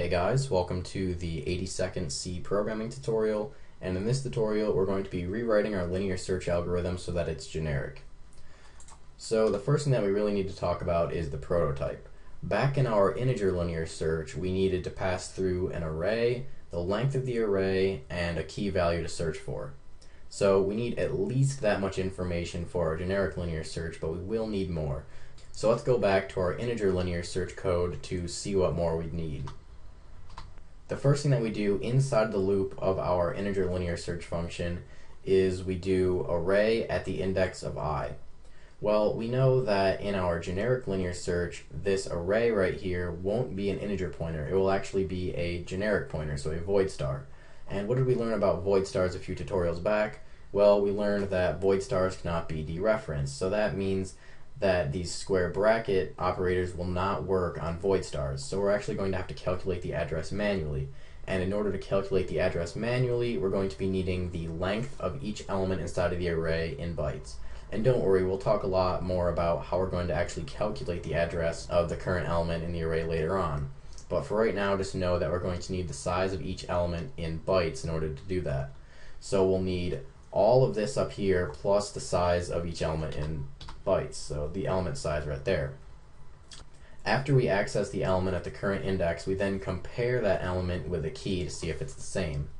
Hey guys, welcome to the 80-second C programming tutorial, and in this tutorial we're going to be rewriting our linear search algorithm so that it's generic. So the first thing that we really need to talk about is the prototype. Back in our integer linear search, we needed to pass through an array, the length of the array, and a key value to search for. So we need at least that much information for our generic linear search, but we will need more. So let's go back to our integer linear search code to see what more we'd need. The first thing that we do inside the loop of our integer linear search function is we do array at the index of I. Well, we know that in our generic linear search, this array right here won't be an integer pointer. It will actually be a generic pointer, so a void star. And what did we learn about void stars a few tutorials back? Well, we learned that void stars cannot be dereferenced. So that means that these square bracket operators will not work on void stars. So we're actually going to have to calculate the address manually. And in order to calculate the address manually, we're going to be needing the length of each element inside of the array in bytes. And don't worry, we'll talk a lot more about how we're going to actually calculate the address of the current element in the array later on. But for right now, just know that we're going to need the size of each element in bytes in order to do that. So we'll need all of this up here plus the size of each element in bytes, so the element size right there. After we access the element at the current index, we then compare that element with a key to see if it's the same.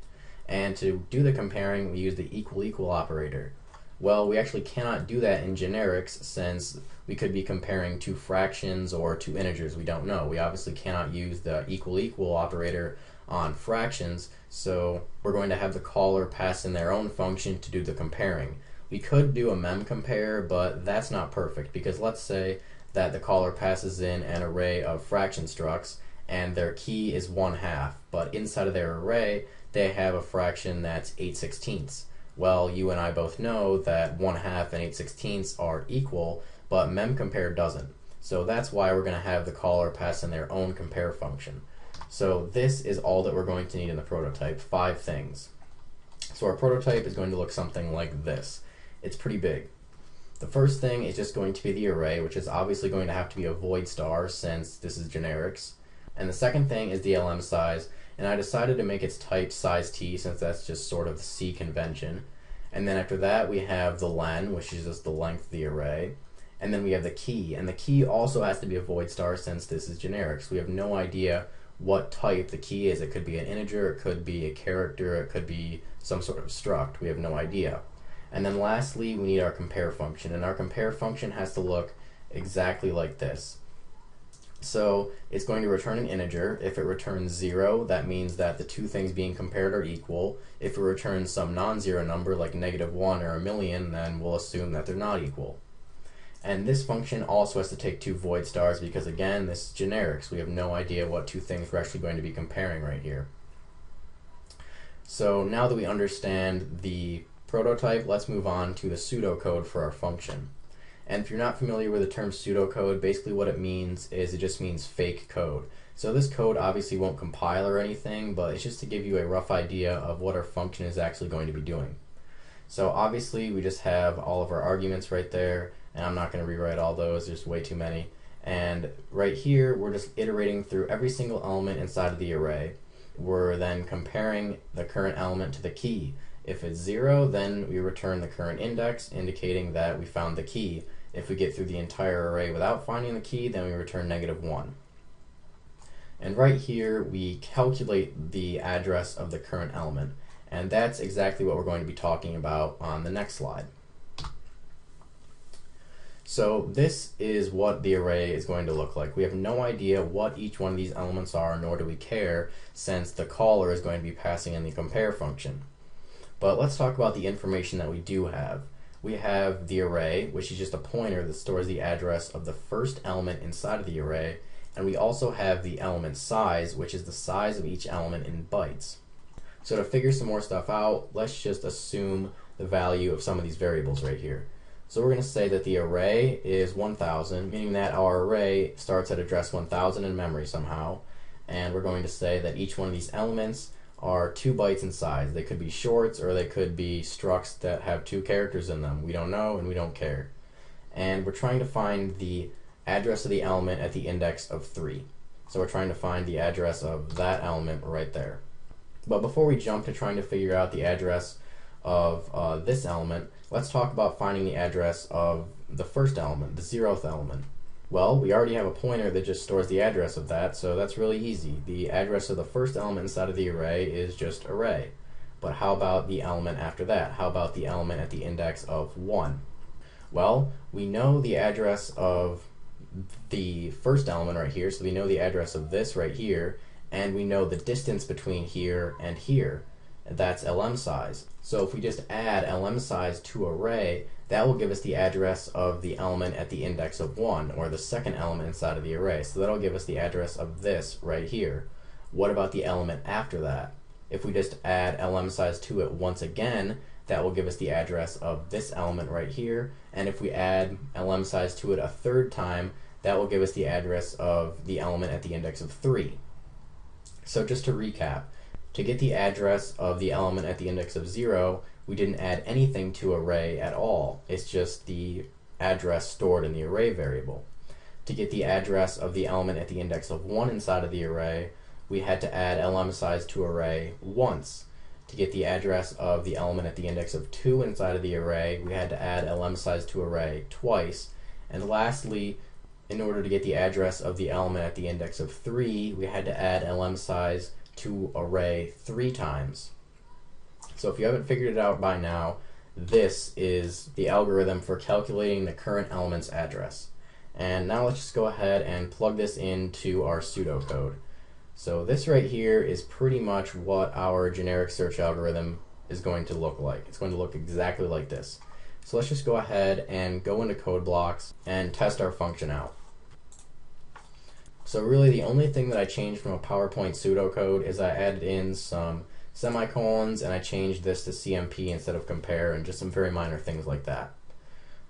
And to do the comparing, we use the equal operator. Well, we actually cannot do that in generics since we could be comparing two fractions or two integers. We don't know. We obviously cannot use the equal operator on fractions, so we're going to have the caller pass in their own function to do the comparing. We could do a mem compare, but that's not perfect because let's say that the caller passes in an array of fraction structs and their key is 1/2, but inside of their array they have a fraction that's 8/16. Well, you and I both know that 1/2 and 8/16 are equal, but mem compare doesn't. So that's why we're going to have the caller pass in their own compare function. So this is all that we're going to need in the prototype, 5 things. So our prototype is going to look something like this. It's pretty big. The first thing is just going to be the array, which is obviously going to have to be a void star since this is generics. And the second thing is the LM size, and I decided to make its type size t since that's just sort of the C convention. And then after that we have the len, which is just the length of the array. And then we have the key, and the key also has to be a void star since this is generics. We have no idea what type the key is. It could be an integer, it could be a character, it could be some sort of struct. We have no idea. And then lastly, we need our compare function, and our compare function has to look exactly like this. So it's going to return an integer. If it returns 0, that means that the two things being compared are equal. If it returns some non-zero number like -1 or a million, then we'll assume that they're not equal. And this function also has to take 2 void stars because again, this is generics. We have no idea what two things we're actually going to be comparing right here. So now that we understand the prototype, let's move on to the pseudocode for our function. And if you're not familiar with the term pseudocode, basically what it means is it just means fake code. So this code obviously won't compile or anything, but it's just to give you a rough idea of what our function is actually going to be doing. So obviously we just have all of our arguments right there, and I'm not going to rewrite all those, there's way too many. And right here we're just iterating through every single element inside of the array. We're then comparing the current element to the key. If it's 0, then we return the current index, indicating that we found the key. If we get through the entire array without finding the key, then we return -1. And right here, we calculate the address of the current element. And that's exactly what we're going to be talking about on the next slide. So this is what the array is going to look like. We have no idea what each one of these elements are, nor do we care, since the caller is going to be passing in the compare function. But let's talk about the information that we do have. We have the array, which is just a pointer that stores the address of the first element inside of the array, and we also have the element size, which is the size of each element in bytes. So to figure some more stuff out, let's just assume the value of some of these variables right here. So we're going to say that the array is 1000, meaning that our array starts at address 1000 in memory somehow, and we're going to say that each one of these elements are 2 bytes in size. They could be shorts or they could be structs that have 2 characters in them. We don't know and we don't care. And we're trying to find the address of the element at the index of 3. So we're trying to find the address of that element right there. But before we jump to trying to figure out the address of this element, let's talk about finding the address of the first element, the 0th element. Well, we already have a pointer that just stores the address of that, so that's really easy. The address of the first element inside of the array is just array. But how about the element after that? How about the element at the index of 1? Well, we know the address of the first element right here, so we know the address of this right here, and we know the distance between here and here. That's lm size. So if we just add lm size to array, that will give us the address of the element at the index of 1, or the second element inside of the array. So that'll give us the address of this right here. What about the element after that? If we just add lm size to it once again, that will give us the address of this element right here. And if we add lm size to it a third time, that will give us the address of the element at the index of 3. So just to recap, to get the address of the element at the index of 0, we didn't add anything to array at all. It's just the address stored in the array variable. To get the address of the element at the index of 1 inside of the array, we had to add lm size to array once. To get the address of the element at the index of 2 inside of the array, we had to add lm size to array twice. And lastly, in order to get the address of the element at the index of 3, we had to add lm size to array 3 times. So if you haven't figured it out by now, this is the algorithm for calculating the current element's address. And now let's just go ahead and plug this into our pseudocode. So this right here is pretty much what our generic search algorithm is going to look like. It's going to look exactly like this. So let's just go ahead and go into code blocks and test our function out. So really the only thing that I changed from a PowerPoint pseudocode is I added in some semicolons and I changed this to CMP instead of compare, and just some very minor things like that.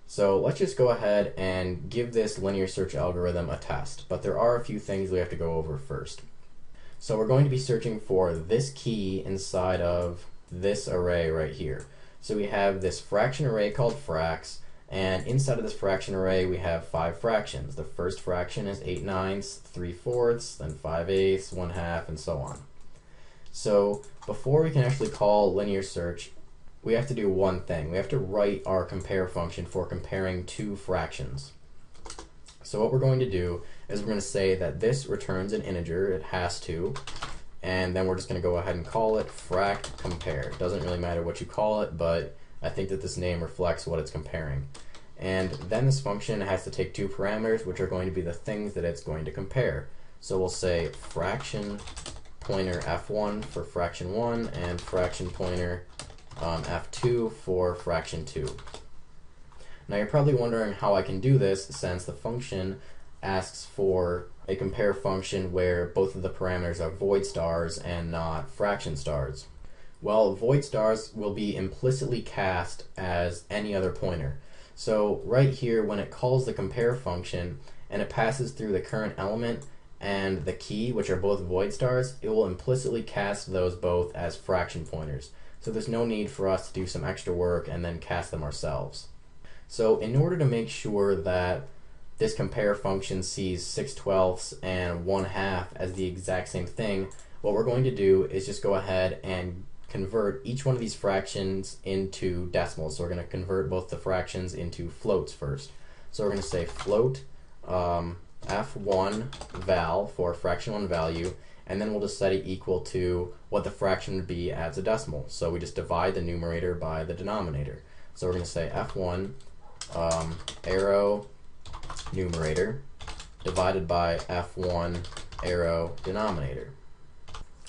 So let's just go ahead and give this linear search algorithm a test, but there are a few things we have to go over first. So we're going to be searching for this key inside of this array right here. So we have this fraction array called fracs, and inside of this fraction array we have 5 fractions. The first fraction is 8/9, 3/4, then 5/8, 1/2, and so on. So before we can actually call linear search, we have to do one thing. We have to write our compare function for comparing 2 fractions. So what we're going to do is we're going to say that this returns an integer, it has to, and then we're just going to go ahead and call it frac compare. It doesn't really matter what you call it, but I think that this name reflects what it's comparing. And then this function has to take 2 parameters, which are going to be the things that it's going to compare. So we'll say fraction pointer f1 for fraction 1 and fraction pointer f2 for fraction 2. Now you're probably wondering how I can do this, since the function asks for a compare function where both of the parameters are void stars and not fraction stars. Well, void stars will be implicitly cast as any other pointer. So right here, when it calls the compare function and it passes through the current element and the key, which are both void stars, it will implicitly cast those both as fraction pointers. So there's no need for us to do some extra work and then cast them ourselves. So in order to make sure that this compare function sees 6/12 and 1/2 as the exact same thing, what we're going to do is just go ahead and convert each one of these fractions into decimals. So we're going to convert both the fractions into floats first. So we're going to say float f1 val for fraction 1 value, and then we'll just set it equal to what the fraction would be as a decimal. So we just divide the numerator by the denominator. So we're going to say f1 arrow numerator divided by f1 arrow denominator.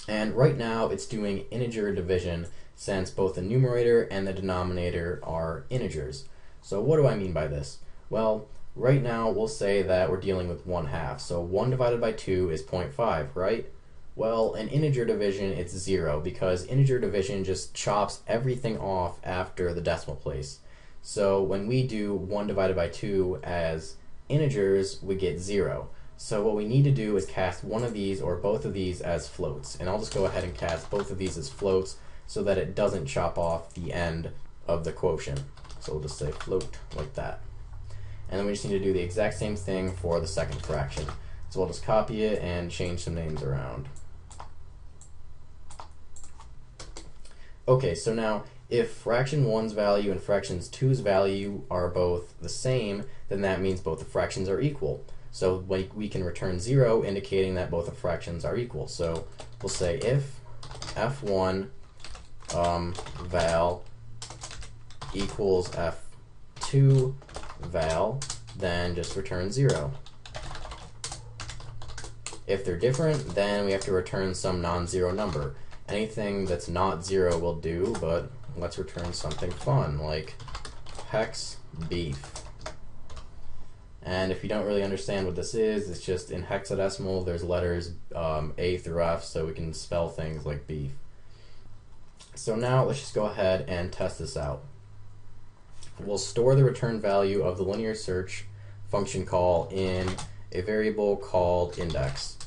And right now it's doing integer division, since both the numerator and the denominator are integers. So what do I mean by this? Well, right now we'll say that we're dealing with 1/2. So 1 divided by 2 is 0.5, right? Well, in integer division it's 0, because integer division just chops everything off after the decimal place. So when we do 1 divided by 2 as integers, we get 0. So what we need to do is cast one of these or both of these as floats. And I'll just go ahead and cast both of these as floats so that it doesn't chop off the end of the quotient. So we'll just say float like that. And then we just need to do the exact same thing for the second fraction. So we'll just copy it and change some names around. Okay, so now if fraction 1's value and fraction 2's value are both the same, then that means both the fractions are equal. So we can return 0, indicating that both the fractions are equal. So we'll say if f1 val equals f2 val, then just return 0. If they're different, then we have to return some non-zero number. Anything that's not 0 will do, but let's return something fun, like hex beef. And if you don't really understand what this is, it's just in hexadecimal, there's letters A through F, so we can spell things like beef. So now let's just go ahead and test this out. We'll store the return value of the linear search function call in a variable called index.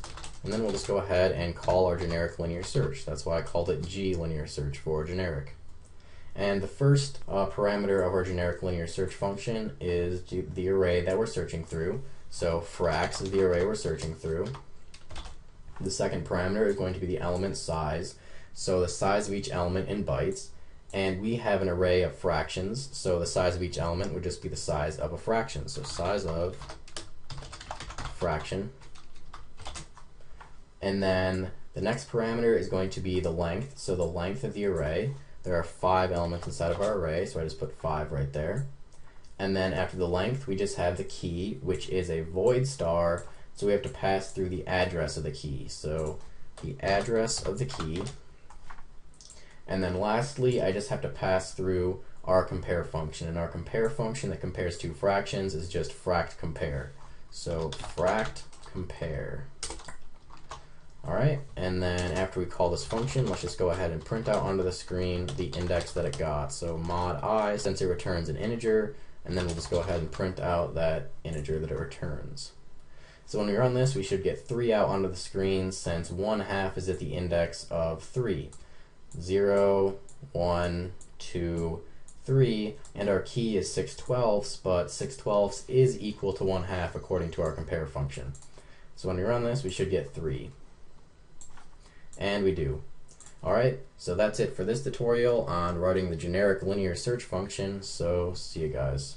And then we'll just go ahead and call our generic linear search. That's why I called it G linear search for generic. And the first parameter of our generic linear search function is the array that we're searching through. So frax is the array we're searching through. The second parameter is going to be the element size. So the size of each element in bytes. And we have an array of fractions, so the size of each element would just be the size of a fraction. So size of fraction. And then the next parameter is going to be the length. So the length of the array. There are 5 elements inside of our array, so I just put 5 right there. And then after the length, we just have the key, which is a void star, so we have to pass through the address of the key. So the address of the key. And then lastly, I just have to pass through our compare function. And our compare function that compares two fractions is just fract compare. So fract compare. Alright, and then after we call this function, let's just go ahead and print out onto the screen the index that it got. So mod I, since it returns an integer, and then we'll just go ahead and print out that integer that it returns. So when we run this, we should get 3 out onto the screen, since 1/2 is at the index of 3. 0, 1, 2, 3, and our key is 6/12, but 6/12 is equal to 1/2 according to our compare function. So when we run this, we should get 3. And we do. Alright, so that's it for this tutorial on writing the generic linear search function, so see you guys.